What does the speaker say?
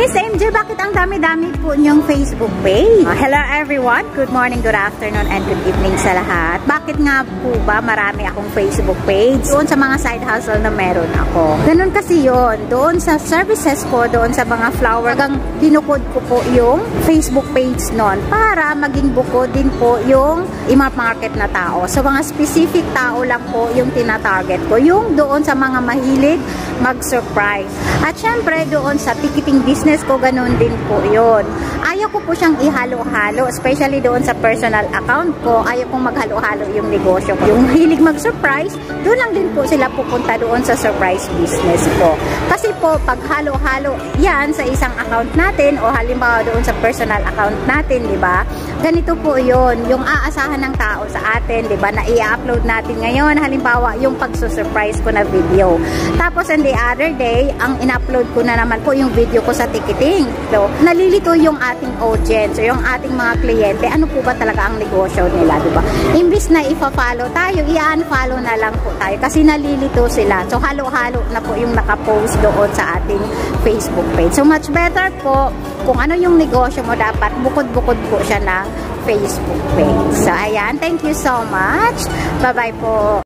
Miss MJ, bakit ang dami-dami po niyong Facebook page? Hello everyone, good morning, good afternoon, and good evening sa lahat. Bakit nga po ba marami akong Facebook page? Doon sa mga side hustle na meron ako. Ganun kasi yun. Doon sa services ko, doon sa mga flower, hanggang binukod ko po yung Facebook page nun para maging bukod din po yung ima-market na tao. So mga specific tao lang po yung tina-target ko. Yung doon sa mga mahilig mag-surprise. At syempre doon sa ticketing business ko, ganun din po yun. Ayaw ko po siyang ihalo-halo, especially doon sa personal account ko. Ayaw kong maghalo-halo yung negosyo ko. Yung hilig mag-surprise, doon lang din po sila pupunta doon sa surprise business ko. Kasi po, pag halo-halo yan sa isang account natin o halimbawa doon sa personal account natin, di ba? Ganito po yun, yung aasahan ng tao sa atin, di ba, na i-upload natin ngayon, halimbawa, yung pagsusurprise ko na video. Tapos, on the other day, ang in-upload ko na naman po yung video ko sa ticketing. So, nalilito yung ating audience, o yung ating mga kliyente, ano po ba talaga ang negosyo nila, di ba? Imbis na ipa-follow tayo, i-unfollow na lang po tayo kasi nalilito sila. So, halo-halo na po yung nakapost doon sa ating Facebook page. So, much better po, kung ano yung negosyo mo, dapat bukod-bukod po siya ng Facebook page. So, ayan. Thank you so much. Bye-bye po.